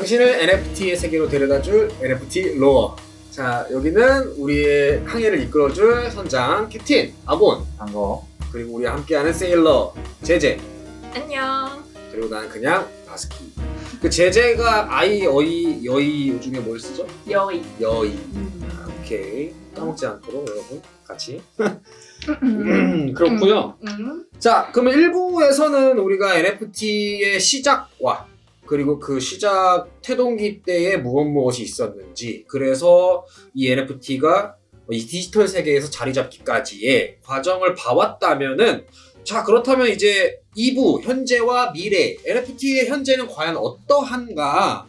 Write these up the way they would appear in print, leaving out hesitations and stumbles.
당신을 NFT의 세계로 데려다줄 NFT 로어. 자, 여기는 우리의 항해를 이끌어줄 선장 캡틴 아곤, 반가워. 그리고 우리와 함께하는 세일러 제제, 안녕. 그리고 난 그냥 바스키. 그 제제가 아이, 어이, 여이 중에 뭘 쓰죠? 여의. 여이. 오케이. 까먹지 않도록 여러분 같이. 그렇고요. 자, 그러면 1부에서는 우리가 NFT의 시작과 그리고 그 시작 태동기 때에 무엇이 있었는지, 그래서 이 NFT가 이 디지털 세계에서 자리 잡기까지의 과정을 봐왔다면은, 자, 그렇다면 이제 2부 현재와 미래, NFT의 현재는 과연 어떠한가?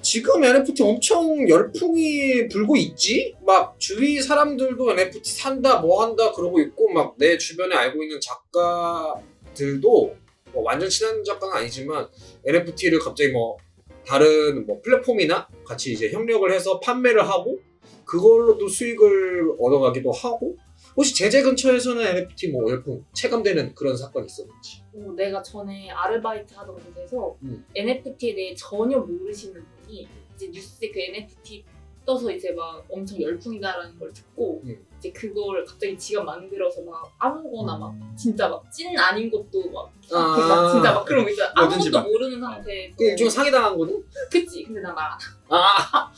지금 NFT 엄청 열풍이 불고 있지? 막 주위 사람들도 NFT 산다 뭐 한다 그러고 있고, 막 내 주변에 알고 있는 작가들도 뭐 완전 친한 작가는 아니지만 NFT를 갑자기 뭐 다른 뭐 플랫폼이나 같이 이제 협력을 해서 판매를 하고 그걸로도 수익을 얻어가기도 하고. 혹시 제재 근처에서는 NFT 뭐 열풍 체감되는 그런 사건이 있었는지? 내가 전에 아르바이트 하던 곳에서 NFT에 대해 전혀 모르시는 분이 이제 뉴스에 그 NFT 떠서 이제 막 엄청 열풍이다라는 걸 듣고 이제 그걸 갑자기 지가 만들어서 막 아무거나 막 진짜 막 찐 아닌 것도 막 진짜 막 그런 거 있잖아. 뭐든지 아무것도 막. 모르는 상태에서. 그 일종의 사기당한 거는? 그치. 근데 나 말 안 하.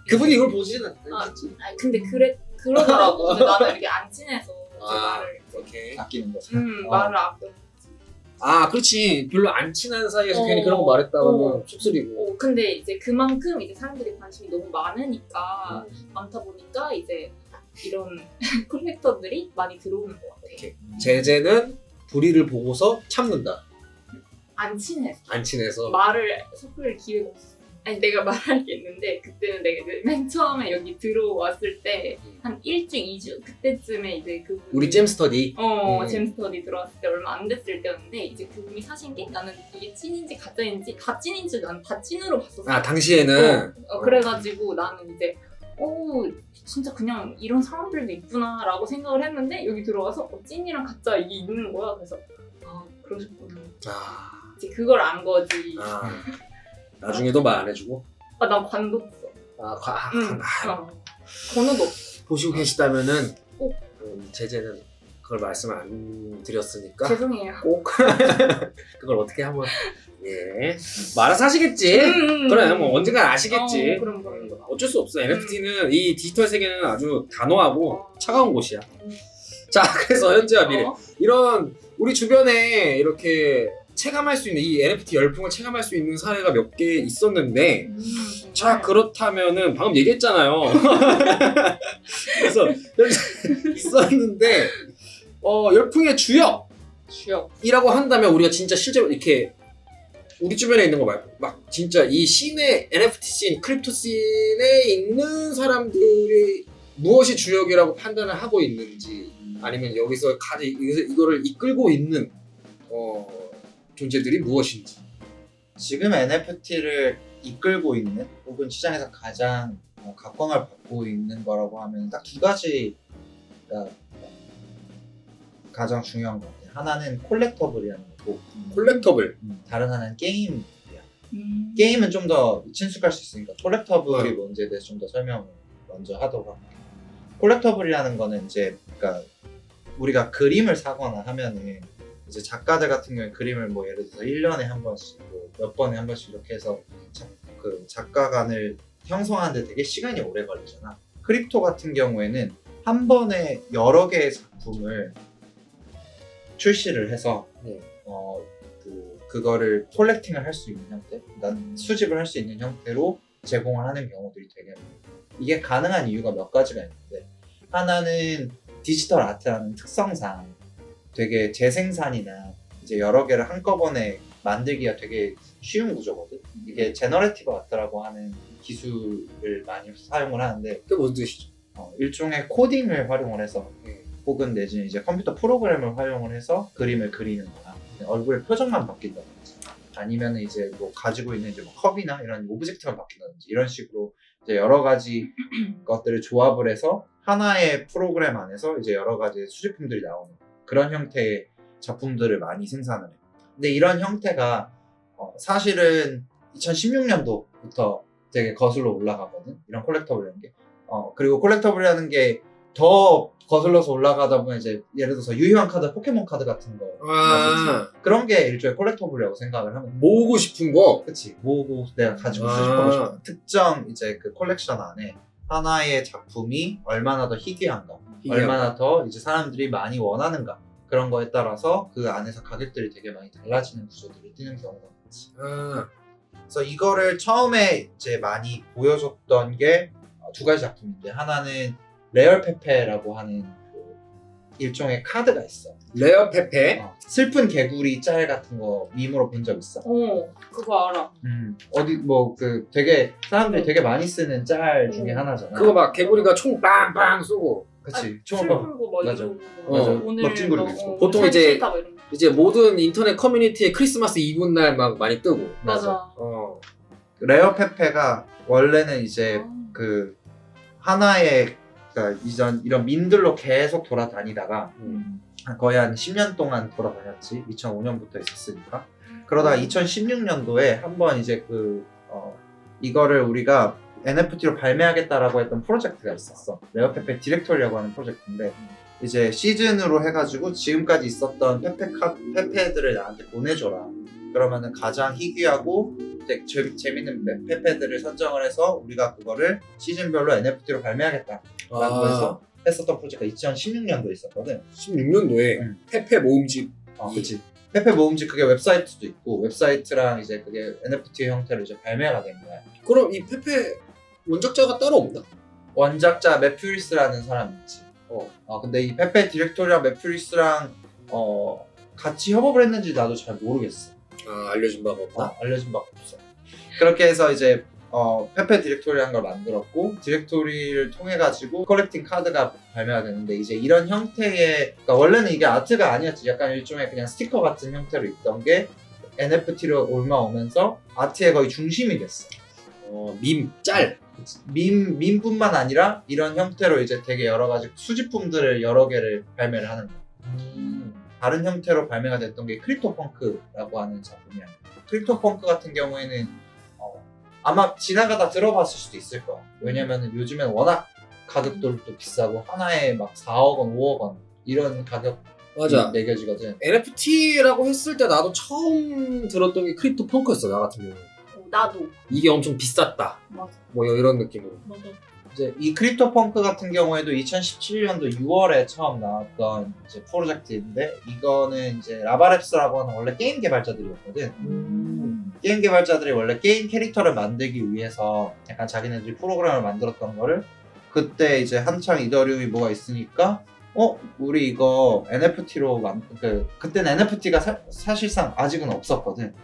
그분이 이걸 보시진 않겠지. 아니 근데 그러더라고. 근데 나는 이렇게 안 친해서 말을 오케이. 아끼는 거죠. 말을 아껴. 그렇지. 별로 안 친한 사이에서 괜히 그런 거 말했다가는 쑥스리고. 근데 이제 그만큼 이제 사람들이 관심이 너무 많으니까 많다 보니까 이제 이런 콜렉터들이 많이 들어오는 것 같아. 오케이. 제재는 불의를 보고서 참는다. 안 친해서. 안 친해서. 말을 섞을 기회가 없어. 아니 내가 말할 게 있는데 그때는 내가 이제 맨 처음에 여기 들어왔을 때 한 1주, 2주 그때쯤에 이제 그 우리 잼스터디. 잼스터디 들어왔을 때 얼마 안 됐을 때였는데 이제 그분이 사신 게 나는 이게 찐인지 가짜인지 다 찐인지 난 다 찐으로 봤었어. 당시에는. 그래가지고 나는 이제 진짜 그냥 이런 사람들도 있구나 라고 생각을 했는데 여기 들어와서 찐이랑 가짜 이게 있는 거야. 그래서 그러셨구나. 이제 그걸 안 거지. 나중에도 말 안 해주고. 난 관도 없어. 번호도 없어. 보시고 계시다면은 꼭 제재는 그걸 말씀 안 드렸으니까 죄송해요. 꼭 그걸 어떻게 한번 말아서 하시겠지. 그래, 뭐 언젠간 아시겠지. 그럼. 어쩔 수 없어. NFT는 이 디지털 세계는 아주 단호하고 차가운 곳이야. 자, 그래서 현재와 미래 이런 우리 주변에 이렇게 체감할 수 있는 이 NFT 열풍을 체감할 수 있는 사례가 몇 개 있었는데, 자, 그렇다면은 방금 얘기했잖아요. 그래서 있었는데 열풍의 주역이라고 한다면 우리가 진짜 실제로 이렇게 우리 주변에 있는 거 말고 막 진짜 이 씬의 NFT 씬, 크립토 씬에 있는 사람들이 무엇이 주역이라고 판단을 하고 있는지, 아니면 여기서 이거를 이끌고 있는 존재들이 무엇인지. 지금 NFT를 이끌고 있는 혹은 시장에서 가장 각광을 받고 있는 거라고 하면 딱 두 가지가 가장 중요한 것 같아요. 하나는 콜렉터블이라는 거고, 콜렉터블. 다른 하나는 게임이야. 게임은 좀 더 친숙할 수 있으니까 콜렉터블이 뭔지에 대해서 좀 더 설명을 먼저 하도록 할게요. 콜렉터블이라는 거는 이제 그러니까 우리가 그림을 사거나 하면은 이제 작가들 같은 경우에 그림을 뭐 예를 들어서 1년에 한 번씩 뭐 몇 번에 한 번씩 이렇게 해서 그 작가관을 형성하는데 되게 시간이 오래 걸리잖아. 크립토 같은 경우에는 한 번에 여러 개의 작품을 출시를 해서 그거를 콜렉팅을 할 수 있는 형태, 그러니까 수집을 할 수 있는 형태로 제공을 하는 경우들이 되게 많아요. 이게 가능한 이유가 몇 가지가 있는데, 하나는 디지털 아트라는 특성상 되게 재생산이나 이제 여러 개를 한꺼번에 만들기가 되게 쉬운 구조거든. 이게 제너레티브 아트라고 하는 기술을 많이 사용을 하는데, 그게 무슨 뜻이죠? 일종의 코딩을 활용을 해서 혹은 내지는 이제 컴퓨터 프로그램을 활용을 해서 그림을 그리는 거야. 얼굴의 표정만 바뀐다든지, 아니면 이제 뭐 가지고 있는 이제 뭐 컵이나 이런 오브젝트만 바뀐다든지, 이런 식으로 이제 여러 가지 것들을 조합을 해서 하나의 프로그램 안에서 이제 여러 가지 수집품들이 나오는 그런 형태의 작품들을 많이 생산을 해요. 근데 이런 형태가 사실은 2016년도부터 되게 거슬러 올라가거든. 이런 콜렉터블이라는 게. 그리고 콜렉터블이라는 게 더 거슬러서 올라가다 보면 이제 예를 들어서 유희왕 카드, 포켓몬 카드 같은 거 그런 게 일종의 콜렉터블이라고 생각을 하면 돼. 모으고 싶은 거. 그치. 모으고 내가 가지고 수집하고 싶은 특정 이제 그 콜렉션 안에 하나의 작품이 얼마나 더 희귀한가, 얼마나 더 이제 사람들이 많이 원하는가, 그런 거에 따라서 그 안에서 가격들이 되게 많이 달라지는 구조들이 뜨는 경우가 많지. 그래서 이거를 처음에 이제 많이 보여줬던 게 두 가지 작품인데, 하나는 레얼 페페라고 하는 그 일종의 카드가 있어. 레어 페페. 슬픈 개구리 짤 같은 거 밈으로 본 적 있어? 그거 알아. 어디 뭐 그 되게 사람들이 되게 많이 쓰는 짤 중에 하나잖아. 그거 막 개구리가 총 빵빵 쏘고. 그치. 총을 풀고 막 맞아. 이러고 맞아. 오늘 멋진 그림 있고. 보통 이제 모든 인터넷 커뮤니티에 크리스마스 이브 날 막 많이 뜨고. 맞아. 레어 페페가 원래는 이제 그 하나의 그러니까 이런 밈들로 계속 돌아다니다가 거의 한 10년 동안 돌아다녔지. 2005년부터 있었으니까. 그러다가 2016년도에 한번 이제 이거를 우리가 NFT로 발매하겠다라고 했던 프로젝트가 있었어. 레어페페 디렉토리라고 하는 프로젝트인데, 이제 시즌으로 해가지고 지금까지 있었던 페페들을 나한테 보내줘라. 그러면은 가장 희귀하고 되게 재밌는 페페들을 선정을 해서 우리가 그거를 시즌별로 NFT로 발매하겠다라고 해서 했었던 프로젝트가 2016년도에 있었거든. 16년도에 페페 모음집. 그치. 페페 모음집 그게 웹사이트도 있고, 웹사이트랑 이제 그게 NFT 형태로 이제 발매가 된 거야. 그럼 이 페페 원작자가 따로 없나? 원작자 매퓨리스라는 사람이 있지. 근데 이 페페 디렉토리랑 매퓨리스랑 같이 협업을 했는지 나도 잘 모르겠어. 알려진 바가 없다. 알려진 바가 없어. 그렇게 해서 이제 페페 디렉토리라는 걸 만들었고, 디렉토리를 통해 가지고 컬렉팅 카드가 발매가 되는데, 이제 이런 형태의, 그러니까 원래는 이게 아트가 아니었지. 약간 일종의 그냥 스티커 같은 형태로 있던 게 NFT로 올라오면서 아트의 거의 중심이 됐어. 밈, 짤. 밈뿐만 아니라 이런 형태로 이제 되게 여러 가지 수집품들을 여러 개를 발매를 하는 거야. 다른 형태로 발매가 됐던 게 크립토펑크라고 하는 작품이야. 크립토펑크 같은 경우에는 아마 지나가다 들어봤을 수도 있을 거야. 왜냐면 요즘엔 워낙 가격들도 비싸고 하나에 막 4억 원, 5억 원 이런 가격 맞아. 매겨지거든. NFT라고 했을 때 나도 처음 들었던 게 크립토펑크였어, 나 같은 경우는. 나도. 이게 엄청 비쌌다. 맞아. 뭐 이런 느낌으로. 맞아. 이제 이 크립토펑크 같은 경우에도 2017년도 6월에 처음 나왔던 이제 프로젝트인데, 이거는 이제 라바랩스라고 하는 원래 게임 개발자들이었거든. 게임 개발자들이 원래 게임 캐릭터를 만들기 위해서 약간 자기네들이 프로그램을 만들었던 거를, 그때 이제 한창 이더리움이 뭐가 있으니까 우리 이거 NFT로 그때는 NFT가 사실상 아직은 없었거든.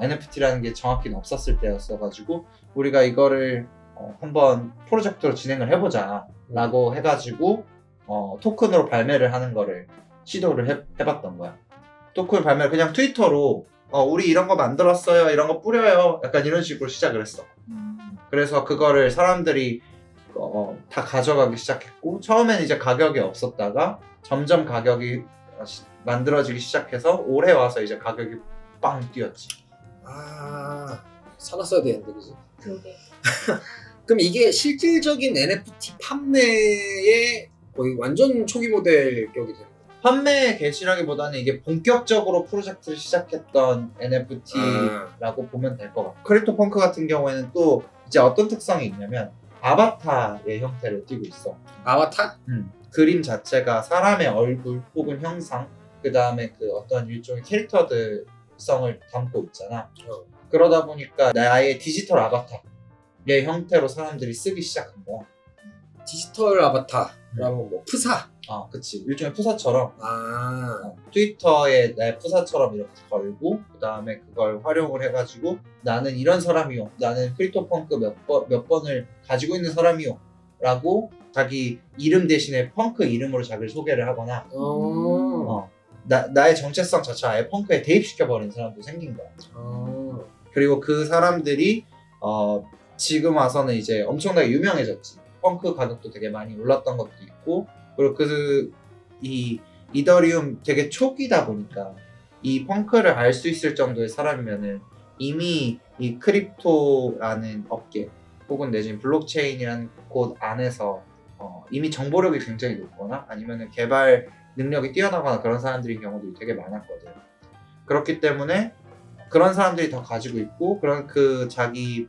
NFT라는 게 정확히는 없었을 때였어가지고 우리가 이거를 한번 프로젝트로 진행을 해보자 라고 해가지고 토큰으로 발매를 하는 거를 시도를 해봤던 거야. 토큰 발매를 그냥 트위터로 우리 이런 거 만들었어요, 이런 거 뿌려요, 약간 이런 식으로 시작을 했어. 그래서 그거를 사람들이 다 가져가기 시작했고, 처음엔 이제 가격이 없었다가 점점 가격이 만들어지기 시작해서 올해 와서 이제 가격이 빵 뛰었지. 사놨어야 되는데, 그지? 그러게. 그럼 이게 실질적인 NFT 판매의 거의 완전 초기 모델 격이 되는 거야? 판매 개시라기보다는 이게 본격적으로 프로젝트를 시작했던 NFT라고 보면 될 것 같아. 크립토펑크 같은 경우에는 또 이제 어떤 특성이 있냐면 아바타의 형태를 띠고 있어. 아바타? 그림 자체가 사람의 얼굴 혹은 형상, 그 다음에 그 어떤 일종의 캐릭터들성을 담고 있잖아. 그러다 보니까 나의 디지털 아바타의 형태로 사람들이 쓰기 시작한 거야. 디지털 아바타라면 뭐 프사? 그치. 일종의 푸사처럼 아. 트위터에 내 푸사처럼 이렇게 걸고, 그 다음에 그걸 활용을 해가지고 나는 이런 사람이요, 나는 크립토펑크 몇 번을 가지고 있는 사람이요 라고 자기 이름 대신에 펑크 이름으로 자기를 소개를 하거나 나의 정체성 자체를 아예 펑크에 대입시켜버린 사람도 생긴 거야. 그리고 그 사람들이 지금 와서는 이제 엄청나게 유명해졌지. 펑크 가격도 되게 많이 올랐던 것도 있고, 그리고 이 이더리움 되게 초기다 보니까 이 펑크를 알 수 있을 정도의 사람이면은 이미 이 크립토라는 업계 혹은 내지는 블록체인이라는 곳 안에서 이미 정보력이 굉장히 높거나 아니면 개발 능력이 뛰어나거나 그런 사람들인 경우들이 되게 많았거든. 그렇기 때문에 그런 사람들이 더 가지고 있고 그런 그 자기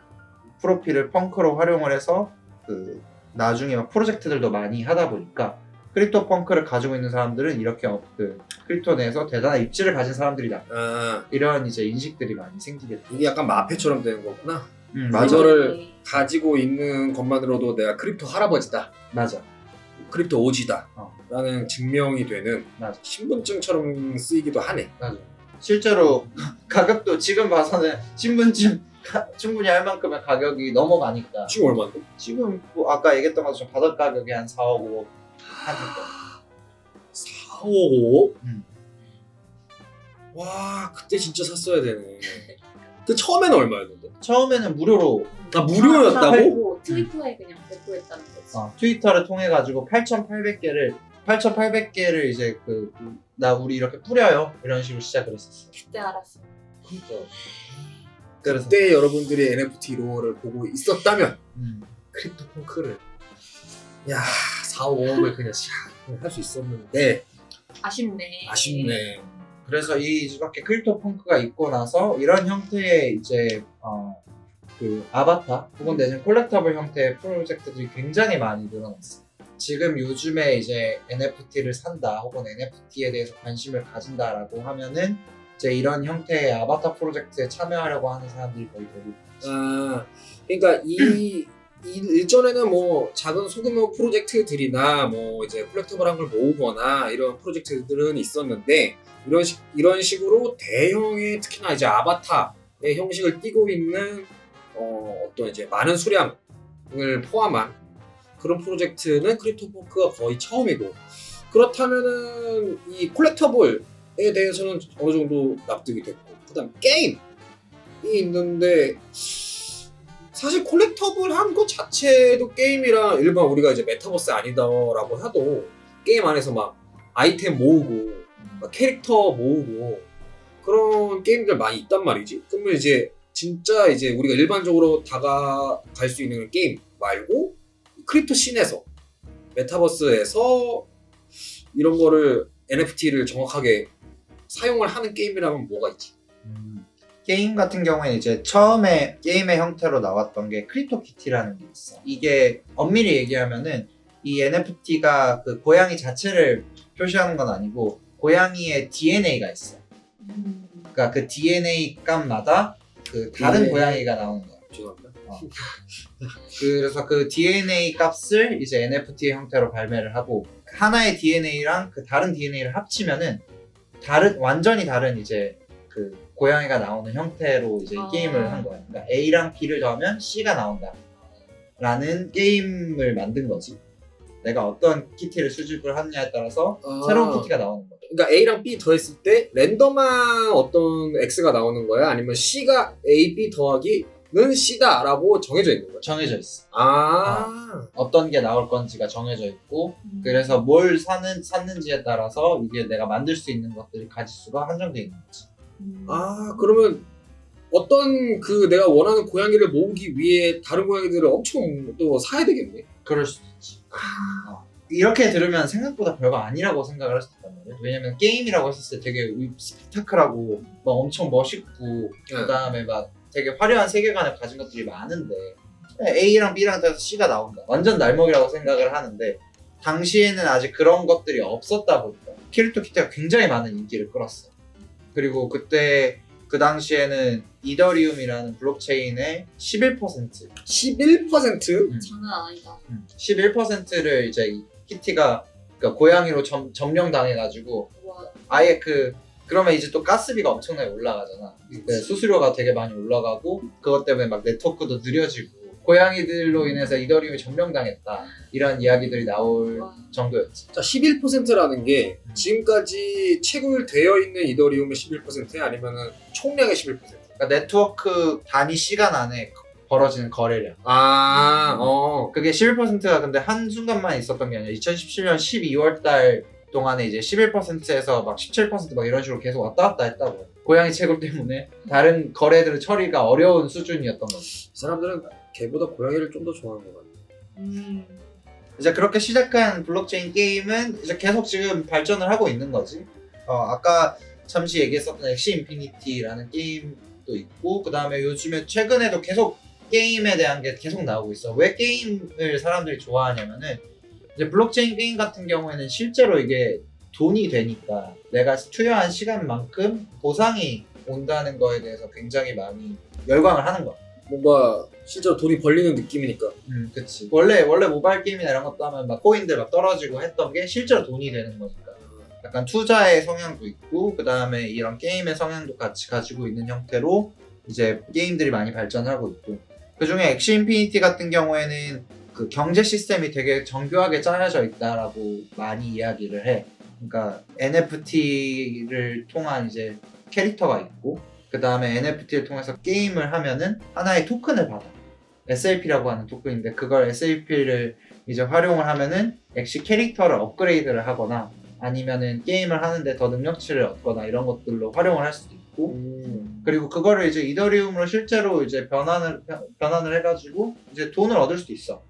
프로필을 펑크로 활용을 해서 그 나중에 막 프로젝트들도 많이 하다 보니까 크립토 펑크를 가지고 있는 사람들은 이렇게 그 크립토 내에서 대단한 입지를 가진 사람들이다. 이런 이제 인식들이 많이 생기게 돼. 이게 약간 마페처럼 되는 거구나. 맞아. 이거를 가지고 있는 것만으로도 내가 크립토 할아버지다. 맞아. 크립토 오지다. 라는 증명이 되는 맞아. 신분증처럼 쓰이기도 하네. 맞아. 실제로 가격도 지금 봐서는 신분증 충분히 할 만큼의 가격이 넘어가니까 지금 얼마인데? 지금 뭐 아까 얘기했던 것처럼 바닥 가격이 한 4억 5억 하니까 4억 5억? 음. 와 그때 진짜 샀어야 되네. 그 처음에는 얼마였는데? 처음에는 무료로 아 무료였다고? 그리고 트위터에 그냥 배포했다는 거지. 트위터를 통해 가지고 8,800개를 이제 나 우리 이렇게 뿌려요 이런 식으로 시작을 했었어. 그때 알았어. 진짜. 그래서 그때 여러분들이 NFT 로어를 보고 있었다면 크립토 펑크를 야 4억 5억을 그냥 할 수 있었는데 아쉽네. 그래서 이밖에 크립토 펑크가 있고 나서 이런 형태의 이제 그 아바타 혹은 내지는 콜렉터블 형태의 프로젝트들이 굉장히 많이 늘어났어요. 지금 요즘에 이제 NFT를 산다 혹은 NFT에 대해서 관심을 가진다라고 하면은 이제 이런 형태의 아바타 프로젝트에 참여하려고 하는 사람들이 거의 대부분. 그러니까 일전에는 뭐 작은 소규모 프로젝트들이나 뭐 이제 콜렉터블한 걸 모으거나 이런 프로젝트들은 있었는데 이런 식으로 대형의 특히나 이제 아바타의 형식을 띠고 있는 어떤 이제 많은 수량을 포함한 그런 프로젝트는 크립토 펑크가 거의 처음이고 그렇다면은 이 콜렉터블에 대해서는 어느 정도 납득이 됐고 그다음 게임이 있는데 사실 콜렉터블한 것 자체도 게임이랑 일반 우리가 이제 메타버스 아니다라고 해도 게임 안에서 막 아이템 모으고 막 캐릭터 모으고 그런 게임들 많이 있단 말이지. 그러면 이제 진짜 이제 우리가 일반적으로 다가갈 수 있는 게임 말고 크립토 씬에서 메타버스에서 이런 거를 NFT를 정확하게 사용을 하는 게임이라면 뭐가 있지? 게임 같은 경우에는 이제 처음에 게임의 형태로 나왔던 게 크립토 키티라는 게 있어. 이게 엄밀히 얘기하면은 이 NFT가 그 고양이 자체를 표시하는 건 아니고 고양이의 DNA가 있어. 그러니까 그 DNA 값마다 그 다른 고양이가 나오는 거야. 죄송합니다. 그래서 그 DNA 값을 이제 NFT 형태로 발매를 하고 하나의 DNA랑 그 다른 DNA를 합치면은 완전히 다른 이제 그 고양이가 나오는 형태로 이제 게임을 한 거야. 그러니까 A랑 B를 더하면 C가 나온다. 라는 게임을 만든 거지. 내가 어떤 키티를 수집을 하느냐에 따라서 새로운 키티가 나오는 거야. 그러니까 A랑 B 더했을 때 랜덤한 어떤 X가 나오는 거야? 아니면 C가 A, B 더하기는 C다라고 정해져 있는 거야? 정해져 있어. 어떤 게 나올 건지가 정해져 있고 그래서 뭘 샀는지에 따라서 이게 내가 만들 수 있는 것들이 가지수가 한정되어 있는 거지. 그러면 어떤 그 내가 원하는 고양이를 모으기 위해 다른 고양이들을 엄청 또 사야 되겠네? 그럴 수도 있지. 이렇게 들으면 생각보다 별거 아니라고 생각을 할 수 있단 말이야. 왜냐면 게임이라고 했을 때 되게 스펙타클하고 막 엄청 멋있고 그다음에 막 되게 화려한 세계관을 가진 것들이 많은데 A랑 B랑 돼서 C가 나온다. 완전 날먹이라고 생각을 하는데 당시에는 아직 그런 것들이 없었다 보니까 크립토 키티가 굉장히 많은 인기를 끌었어. 그리고 그때 그 당시에는 이더리움이라는 블록체인의 11% 11%? 장난 아니다. 11%를 이제 이 키티가 그러니까 고양이로 점령당해가지고 아예 그러면 이제 또 가스비가 엄청나게 올라가잖아. 수수료가 되게 많이 올라가고 그것 때문에 막 네트워크도 느려지고 고양이들로 인해서 이더리움이 점령당했다 이런 이야기들이 나올 정도였지. 자, 11%라는 게 지금까지 채굴되어 있는 이더리움의 11%야? 아니면은 총량의 11%? 그러니까 네트워크 단위 시간 안에 벌어지는 거래량. 그게 11%가 근데 한순간만 있었던 게 아니라 2017년 12월 달 동안에 이제 11%에서 막 17% 막 이런 식으로 계속 왔다 갔다 했다고. 고양이 채굴 때문에 다른 거래들의 처리가 어려운 수준이었던 거죠. 이 사람들은 개보다 고양이를 좀 더 좋아하는 것 같아요. 이제 그렇게 시작한 블록체인 게임은 이제 계속 지금 발전을 하고 있는 거지. 아까 잠시 얘기했었던 엑시 인피니티라는 게임도 있고, 그 다음에 요즘에 최근에도 계속 게임에 대한 게 계속 나오고 있어. 왜 게임을 사람들이 좋아하냐면은 이제 블록체인 게임 같은 경우에는 실제로 이게 돈이 되니까 내가 투여한 시간만큼 보상이 온다는 거에 대해서 굉장히 많이 열광을 하는 거야. 뭔가 실제로 돈이 벌리는 느낌이니까. 그치. 원래 모바일 게임이나 이런 것도 하면 막 코인들 막 떨어지고 했던 게 실제로 돈이 되는 거니까. 약간 투자의 성향도 있고, 그 다음에 이런 게임의 성향도 같이 가지고 있는 형태로 이제 게임들이 많이 발전하고 있고, 그 중에 엑시 인피니티 같은 경우에는 그 경제 시스템이 되게 정교하게 짜여져 있다라고 많이 이야기를 해. 그러니까 NFT를 통한 이제 캐릭터가 있고, 그 다음에 NFT를 통해서 게임을 하면은 하나의 토큰을 받아. SLP라고 하는 토큰인데, 그걸 SLP를 이제 활용을 하면은 엑시 캐릭터를 업그레이드를 하거나 아니면은 게임을 하는데 더 능력치를 얻거나 이런 것들로 활용을 할 수도 있고, 그리고 그거를 이제 이더리움으로 실제로 이제 변환을 해가지고 이제 돈을 얻을 수도 있어.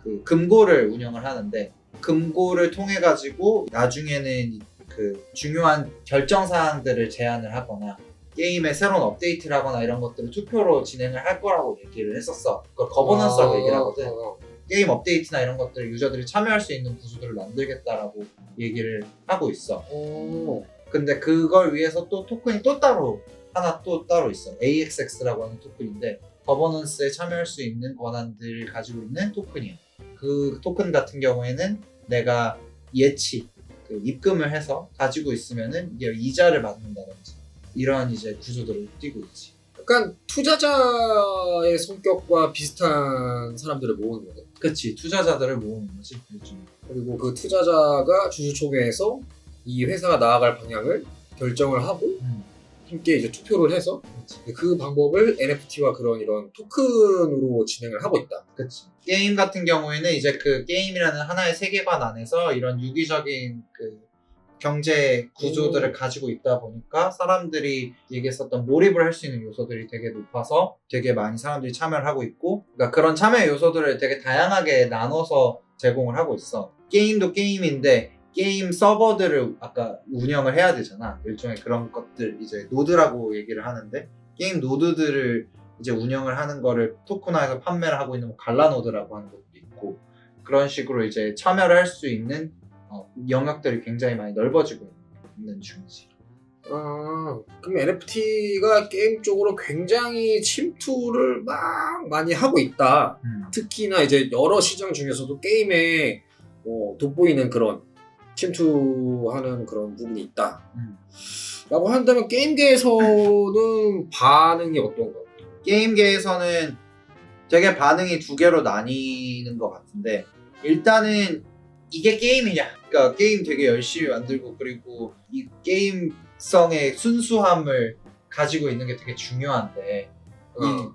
그 금고를 운영을 하는데, 금고를 통해 가지고 나중에는 그 중요한 결정 사항들을 제안을 하거나 게임에 새로운 업데이트를 하거나 이런 것들을 투표로 진행을 할 거라고 얘기를 했었어. 그걸 거버넌스라고 얘기를 하거든. 게임 업데이트나 이런 것들을 유저들이 참여할 수 있는 구조들을 만들겠다라고 얘기를 하고 있어. 근데 그걸 위해서 또 토큰이 또 따로 있어. AXX라고 하는 토큰인데, 거버넌스에 참여할 수 있는 권한들을 가지고 있는 토큰이야. 그 토큰 같은 경우에는 내가 입금을 해서 가지고 있으면은 이게 이자를 받는다든지 이런 이제 구조들을 띄고 있지. 약간 투자자의 성격과 비슷한 사람들을 모으는 거죠. 그치, 투자자들을 모으는 거지. 요즘. 그리고 그 투자자가 주주총회에서 이 회사가 나아갈 방향을 결정을 하고 함께 이제 투표를 해서 그 방법을 NFT와 그런 이런 토큰으로 진행을 하고 있다. 그치. 게임 같은 경우에는 이제 그 게임이라는 하나의 세계관 안에서 이런 유기적인 그 경제 구조들을 가지고 있다 보니까 사람들이 얘기했었던 몰입을 할 수 있는 요소들이 되게 높아서 되게 많이 사람들이 참여를 하고 있고, 그러니까 그런 참여 요소들을 되게 다양하게 나눠서 제공을 하고 있어. 게임도 게임인데 게임 서버들을 아까 운영을 해야 되잖아. 일종의 그런 것들, 이제 노드라고 얘기를 하는데, 게임 노드들을 이제 운영을 하는 거를 토큰화해서 판매를 하고 있는 뭐 갈라노드라고 하는 것도 있고, 그런 식으로 이제 참여를 할 수 있는 영역들이 굉장히 많이 넓어지고 있는 중이지. 그럼 NFT가 게임 쪽으로 굉장히 침투를 막 많이 하고 있다. 특히나 이제 여러 시장 중에서도 게임에 돋보이는 그런 침투하는 그런 부분이 있다. 라고 한다면 게임계에서는 반응이 어떤가요? 게임계에서는 되게 반응이 두 개로 나뉘는 것 같은데, 일단은 이게 게임이냐, 그러니까 게임 되게 열심히 만들고 그리고 이 게임성의 순수함을 가지고 있는 게 되게 중요한데,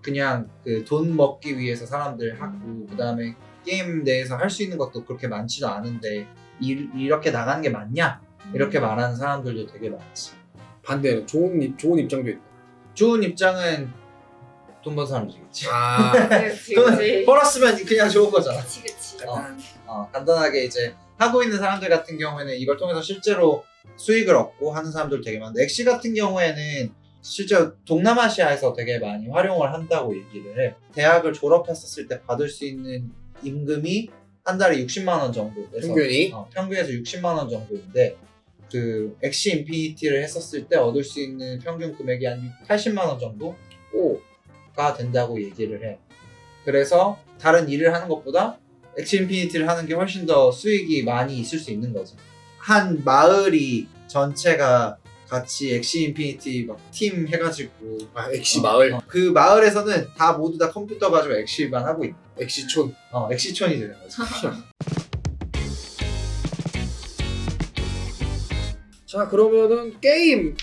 그냥 그 돈 먹기 위해서 사람들 하고, 그 다음에 게임 내에서 할 수 있는 것도 그렇게 많지도 않은데 이렇게 나가는 게 맞냐? 이렇게 말하는 사람들도 되게 많지. 반대는 좋은 입장도 있다. 좋은 입장은 돈 버는 사람들이겠지. 그치. 돈 벌었으면 그냥 좋은 거잖아. 그치. 간단하게 이제 하고 있는 사람들 같은 경우에는 이걸 통해서 실제로 수익을 얻고 하는 사람들 되게 많은데, 엑시 같은 경우에는 실제로 동남아시아에서 되게 많이 활용을 한다고 얘기를 해. 대학을 졸업했었을 때 받을 수 있는 임금이 한 달에 60만 원 정도에서 평균이? 평균에서 60만 원 정도인데, 그 엑시 인피니티를 했었을 때 얻을 수 있는 평균 금액이 한 80만 원 정도가 된다고 얘기를 해. 그래서 다른 일을 하는 것보다 엑시 인피니티를 하는 게 훨씬 더 수익이 많이 있을 수 있는 거지. 한 마을이 전체가 같이 엑시 인피니티 막 팀 해가지고 엑시 마을? 그 마을에서는 모두 다 컴퓨터 가지고 엑시만 하고 있다. 엑시촌? 엑시촌이 되는 거지. 자, 그러면은 게임에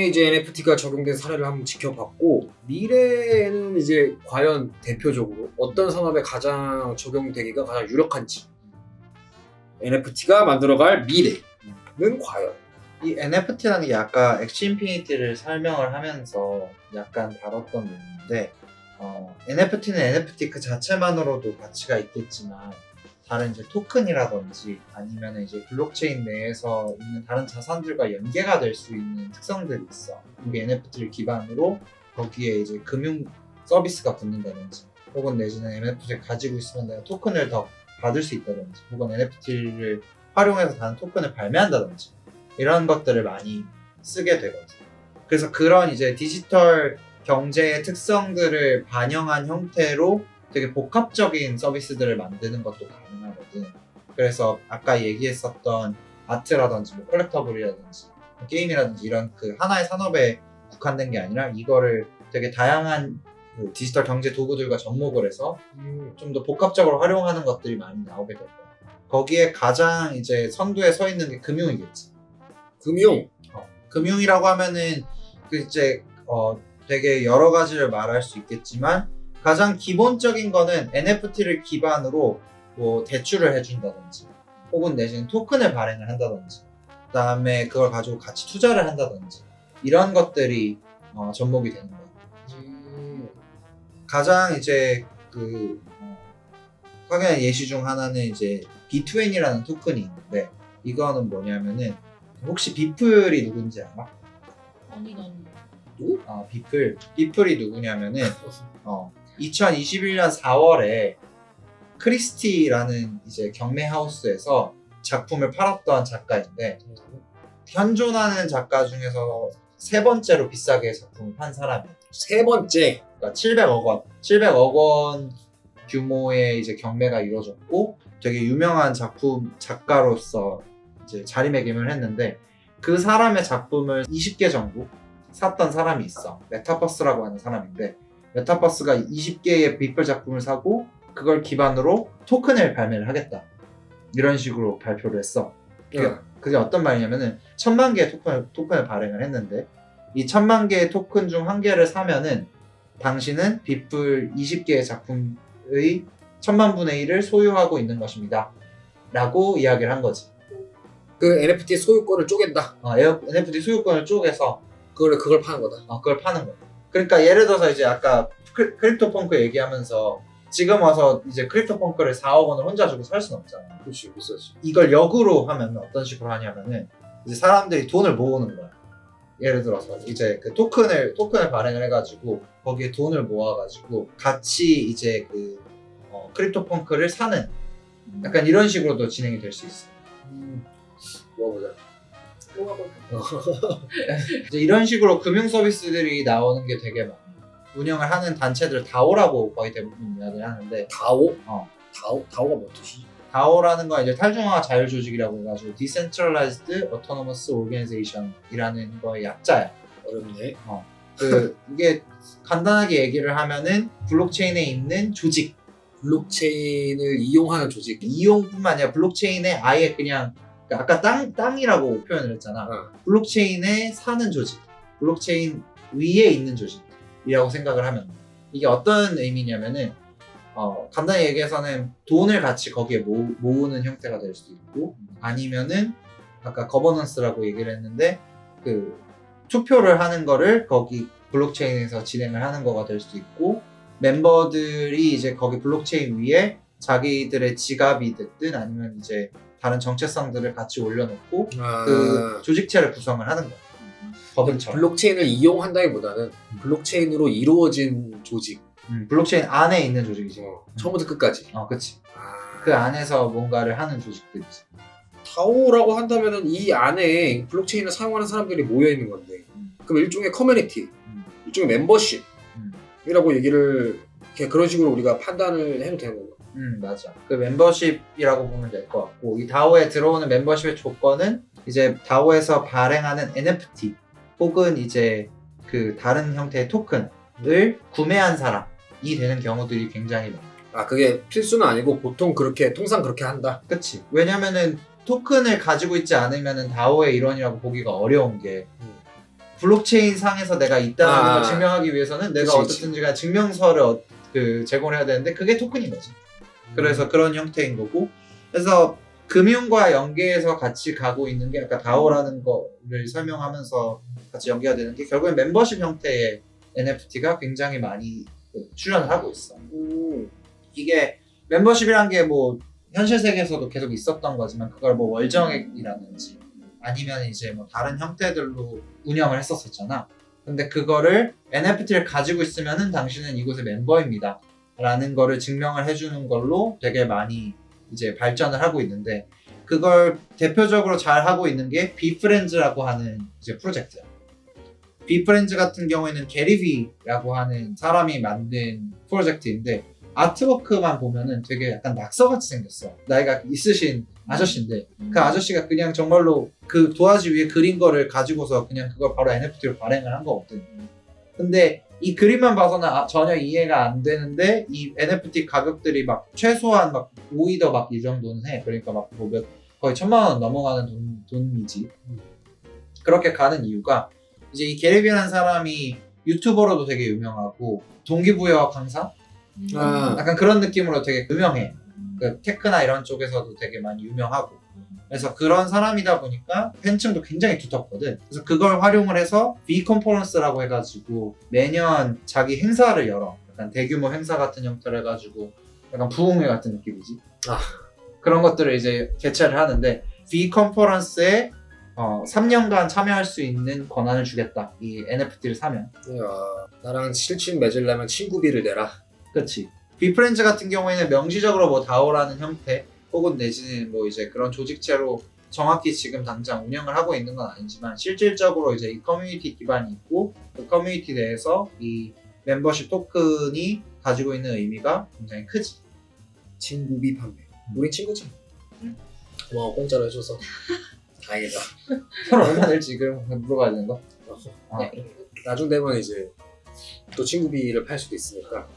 이제 NFT가 적용된 사례를 한번 지켜봤고, 미래에는 이제 과연 대표적으로 어떤 산업에 가장 적용되기가 가장 유력한지, NFT가 만들어갈 미래는 과연 이 NFT라는 게 아까 엑시 인피니티를 설명을 하면서 약간 다뤘던 내용인데 NFT는 NFT 그 자체만으로도 가치가 있겠지만 다른 이제 토큰이라든지 아니면 이제 블록체인 내에서 있는 다른 자산들과 연계가 될 수 있는 특성들이 있어. 우리 NFT를 기반으로 거기에 이제 금융 서비스가 붙는다든지 혹은 내지는 NFT를 가지고 있으면 내가 토큰을 더 받을 수 있다든지 혹은 NFT를 활용해서 다른 토큰을 발매한다든지 이런 것들을 많이 쓰게 되거든. 그래서 그런 이제 디지털 경제의 특성들을 반영한 형태로 되게 복합적인 서비스들을 만드는 것도 가능하거든. 그래서 아까 얘기했었던 아트라든지 뭐 컬렉터블이라든지 게임이라든지 이런 그 하나의 산업에 국한된 게 아니라 이거를 되게 다양한 그 디지털 경제 도구들과 접목을 해서 좀 더 복합적으로 활용하는 것들이 많이 나오게 될 거야. 거기에 가장 이제 선두에 서 있는 게 금융이겠지. 금융. 금융이라고 하면은 그 이제 되게 여러 가지를 말할 수 있겠지만 가장 기본적인 거는 NFT를 기반으로 뭐 대출을 해준다든지 혹은 내지는 토큰을 발행을 한다든지 그 다음에 그걸 가지고 같이 투자를 한다든지 이런 것들이 접목이 되는 거예요. 가장 이제 그 확연한 예시 중 하나는 이제 B2N이라는 토큰이 있는데 이거는 뭐냐면은 혹시 비플이 누군지 알아? 아니 난 누구? 비플이 누구냐면은 2021년 4월에 크리스티라는 이제 경매 하우스에서 작품을 팔았던 작가인데 현존하는 작가 중에서 세 번째로 비싸게 작품을 판 사람이에요. 세 번째. 그러니까 700억 원 규모의 이제 경매가 이루어졌고 되게 유명한 작가로서 이제 자리매김을 했는데 그 사람의 작품을 20개 정도 샀던 사람이 있어. 메타버스라고 하는 사람인데 메타버스가 20개의 비플 작품을 사고 그걸 기반으로 토큰을 발매를 하겠다. 이런 식으로 발표를 했어. 그게 어떤 말이냐면은 1000만 개의 토큰을 발행을 했는데 이 1000만 개의 토큰 중 한 개를 사면은 당신은 비플 20개의 작품의 1000만 분의 1을 소유하고 있는 것입니다. 라고 이야기를 한 거지. 그 NFT 소유권을 쪼갠다. NFT 소유권을 쪼개서 그걸 파는 거다. 그걸 파는 거야. 그러니까 예를 들어서 이제 아까 크립토펑크 얘기하면서 지금 와서 이제 크립토펑크를 4억 원을 혼자 주고 살 수는 없잖아. 그렇지, 비싸지. 이걸 역으로 하면 어떤 식으로 하냐면은 이제 사람들이 돈을 모으는 거야. 예를 들어서 이제 그 토큰을 발행을 해가지고 거기에 돈을 모아가지고 같이 이제 그 크립토펑크를 사는 약간 이런 식으로도 진행이 될 수 있어. 모아보자. 이제 이런 식으로 금융 서비스들이 나오는 게 되게 많아. 운영을 하는 단체들 다오라고 거의 대부분 이야기를 하는데 다오? 어. 다오가 뭐 뜻이지? 다오라는 건 이제 탈중앙화 자율 조직이라고 해가지고 Decentralized Autonomous Organization이라는 거의 약자야. 어렵네. 이게 간단하게 얘기를 하면은 블록체인에 있는 조직. 블록체인을 이용하는 조직. 이용뿐만 아니라 블록체인에 아예 그냥 아까 땅이라고 표현을 했잖아. 블록체인에 사는 조직. 블록체인 위에 있는 조직이라고 생각을 하면 이게 어떤 의미냐면은 간단히 얘기해서는 돈을 같이 거기에 모으는 형태가 될 수도 있고 아니면은 아까 거버넌스라고 얘기를 했는데 그 투표를 하는 거를 거기 블록체인에서 진행을 하는 거가 될 수도 있고 멤버들이 이제 거기 블록체인 위에 자기들의 지갑이 됐든 아니면 이제 다른 정체성들을 같이 올려놓고 그 조직체를 구성을 하는 거야. 법인처럼. 블록체인을 이용한다기보다는 블록체인으로 이루어진 조직. 블록체인 안에 있는 조직이지. 처음부터 끝까지. 그치. 그 안에서 뭔가를 하는 조직들이지. 다오라고 한다면은 이 안에 블록체인을 사용하는 사람들이 모여 있는 건데, 그럼 일종의 커뮤니티, 일종의 멤버십이라고 얘기를 그런 식으로 우리가 판단을 해도 되는 건가? 맞아. 그 멤버십이라고 보면 될 것 같고 이 다오에 들어오는 멤버십의 조건은 이제 다오에서 발행하는 NFT 혹은 이제 그 다른 형태의 토큰을 구매한 사람이 되는 경우들이 굉장히 많아. 그게 필수는 아니고 보통 통상 그렇게 한다. 그치. 왜냐면은 토큰을 가지고 있지 않으면은 다오의 일원이라고 보기가 어려운 게 블록체인 상에서 내가 있다는 걸 증명하기 위해서는 내가 어떻든지 간에 증명서를 제공을 해야 되는데 그게 토큰인 거지. 그래서 그런 형태인 거고 그래서 금융과 연계해서 같이 가고 있는 게 아까 다오라는 거를 설명하면서 같이 연계가 되는 게 결국엔 멤버십 형태의 NFT가 굉장히 많이 출연을 하고 있어. 이게 멤버십이란 게 뭐 현실 세계에서도 계속 있었던 거지만 그걸 뭐 월정액이라든지 아니면 이제 뭐 다른 형태들로 운영을 했었잖아. 근데 그거를 NFT를 가지고 있으면은 당신은 이곳의 멤버입니다. 라는 거를 증명을 해주는 걸로 되게 많이 이제 발전을 하고 있는데 그걸 대표적으로 잘 하고 있는 게 비프렌즈라고 하는 이제 프로젝트야. 비프렌즈 같은 경우에는 게리비라고 하는 사람이 만든 프로젝트인데 아트워크만 보면은 되게 약간 낙서같이 생겼어. 나이가 있으신 아저씨인데 그 아저씨가 그냥 정말로 그 도화지 위에 그린 거를 가지고서 그냥 그걸 바로 NFT로 발행을 한 거거든. 근데 이 그림만 봐서는 전혀 이해가 안 되는데 이 NFT 가격들이 막 최소한 막 5이더 막 이 정도는 해. 그러니까 막 뭐 거의 1,000만 원 넘어가는 돈이지. 그렇게 가는 이유가 이제 이 게리비라는 사람이 유튜버로도 되게 유명하고 동기부여 강사? 약간 그런 느낌으로 되게 유명해. 그 테크나 이런 쪽에서도 되게 많이 유명하고 그래서 그런 사람이다 보니까 팬층도 굉장히 두텁거든. 그래서 그걸 활용을 해서 비컨퍼런스라고 해가지고 매년 자기 행사를 열어. 약간 대규모 행사 같은 형태를 해가지고 약간 부흥회 같은 느낌이지. 그런 것들을 이제 개최를 하는데 비컨퍼런스에 3년간 참여할 수 있는 권한을 주겠다. 이 NFT를 사면. 나랑 실친 맺으려면 친구비를 내라. 그렇지. 비프렌즈 같은 경우에는 명시적으로 뭐 다오라는 형태 혹은 내지는 뭐 이제 그런 조직체로 정확히 지금 당장 운영을 하고 있는 건 아니지만 실질적으로 이제 이 커뮤니티 기반이 있고 그 커뮤니티 내에서 이 멤버십 토큰이 가지고 있는 의미가 굉장히 크지. 친구비 판매. 우린 친구지. 고마워 공짜로 해줘서. 다행이다. 서로 얼마 낼지 그럼 물어봐야 되는 거? 나중 되면 이제 또 친구비를 팔 수도 있으니까.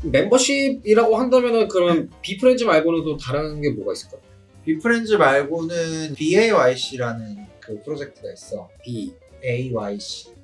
membership이라고 한다면은 그러면 비프렌즈 말고는 또 다른 게 뭐가 있을까? 비프렌즈 말고는 BAYC라는 그 프로젝트가 있어. BAYC.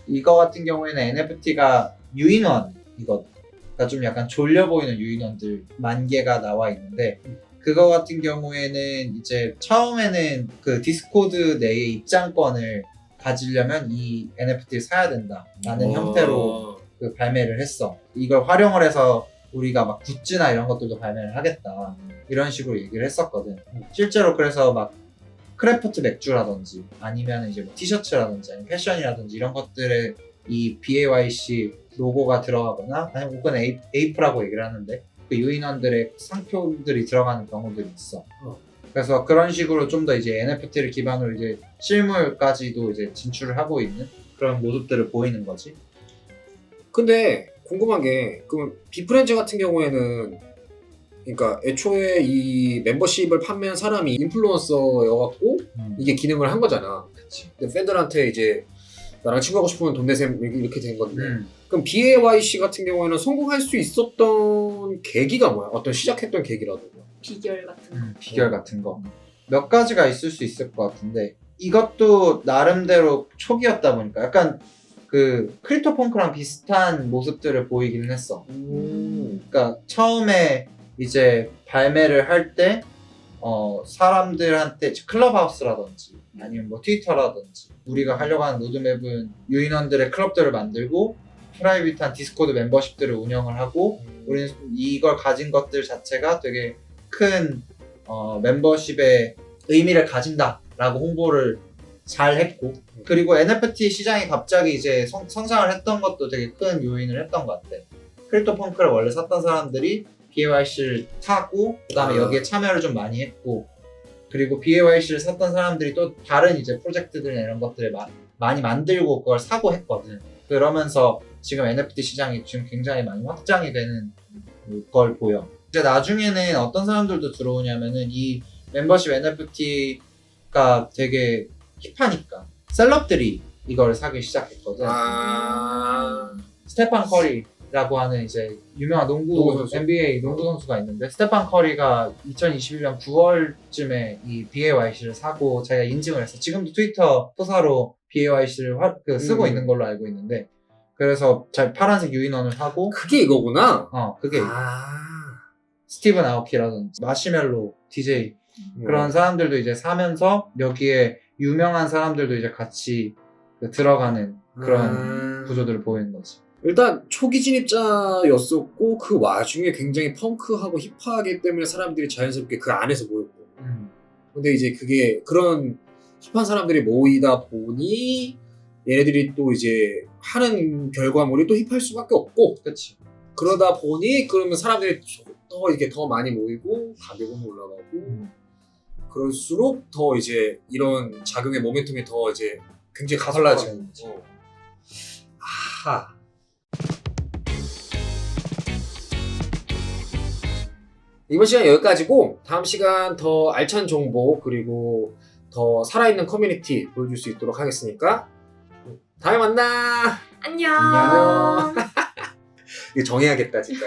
이거 같은 경우에는 NFT가 유인원이거든. 그러니까 좀 약간 졸려 보이는 유인원들 10,000개가 나와 있는데 그거 같은 경우에는 이제 처음에는 그 디스코드 내의 입장권을 가지려면 이 NFT를 사야 된다라는 형태로 그 발매를 했어. 이걸 활용을 해서 우리가 막 굿즈나 이런 것들도 발매를 하겠다. 이런 식으로 얘기를 했었거든. 실제로 그래서 막 크래프트 맥주라든지 아니면 이제 뭐 티셔츠라든지 아니면 패션이라든지 이런 것들에 이 BAYC 로고가 들어가거나 아니면 혹은 에이프라고 얘기를 하는데 그 유인원들의 상표들이 들어가는 경우들이 있어. 그래서 그런 식으로 좀 더 이제 NFT를 기반으로 이제 실물까지도 이제 진출을 하고 있는 그런 모습들을 보이는 거지. 근데 궁금한 게 그럼 비프렌즈 같은 경우에는 그러니까 애초에 이 멤버십을 판매한 사람이 인플루언서여갖고 이게 기능을 한 거잖아. 그치. 근데 팬들한테 이제 나랑 친구하고 싶으면 돈 내세요 이렇게 된 건데 그럼 BAYC 같은 경우에는 성공할 수 있었던 계기가 뭐야? 어떤 시작했던 계기라든가 비결 같은 거. 비결 같은 거. 몇 가지가 있을 수 있을 것 같은데 이것도 나름대로 초기였다 보니까 약간 그 크립토펑크랑 비슷한 모습들을 보이기는 했어. 그러니까 처음에 이제 발매를 할 때 사람들한테 클럽하우스라든지 아니면 뭐 트위터라든지 우리가 하려고 하는 로드맵은 유인원들의 클럽들을 만들고 프라이빗한 디스코드 멤버십들을 운영을 하고 우리는 이걸 가진 것들 자체가 되게 큰 멤버십의 의미를 가진다라고 홍보를 잘 했고 그리고 NFT 시장이 갑자기 이제 성장을 했던 것도 되게 큰 요인을 했던 것 같아. 크립토펑크를 원래 샀던 사람들이 BAYC를 사고 그 다음에 여기에 참여를 좀 많이 했고 그리고 BAYC를 샀던 사람들이 또 다른 이제 프로젝트들이나 이런 것들을 많이 만들고 그걸 사고 했거든. 그러면서 지금 NFT 시장이 지금 굉장히 많이 확장이 되는 걸 보여. 이제 나중에는 어떤 사람들도 들어오냐면은 이 멤버십 NFT가 되게 힙하니까 셀럽들이 이걸 사기 시작했거든. 스테판 커리라고 하는 이제 유명한 농구 선수. NBA 농구 선수가 있는데 스테판 커리가 2021년 9월쯤에 이 BAYC를 사고 자기가 인증을 했어. 지금도 트위터 포사로 BAYC를 쓰고 있는 걸로 알고 있는데 그래서 파란색 유인원을 하고 그게 이거구나. 그게 스티븐 아오키라든지 마시멜로 DJ 그런 사람들도 이제 사면서 여기에 유명한 사람들도 이제 같이 들어가는 그런 구조들을 보이는 거지. 일단 초기 진입자였었고 그 와중에 굉장히 펑크하고 힙하기 때문에 사람들이 자연스럽게 그 안에서 모였고 근데 이제 그게 그런 힙한 사람들이 모이다 보니 얘네들이 또 이제 하는 결과물이 또 힙할 수밖에 없고 그치. 그러다 보니 그러면 사람들이 더 이렇게 더 많이 모이고 가격은 올라가고 그럴수록 더 이제 이런 작용의 모멘텀이 더 이제 굉장히 가팔라지는 거지. 아하. 이번 시간 여기까지고 다음 시간 더 알찬 정보 그리고 더 살아있는 커뮤니티 보여줄 수 있도록 하겠으니까 다음에 만나. 안녕. 안녕. 이거 정해야겠다 진짜.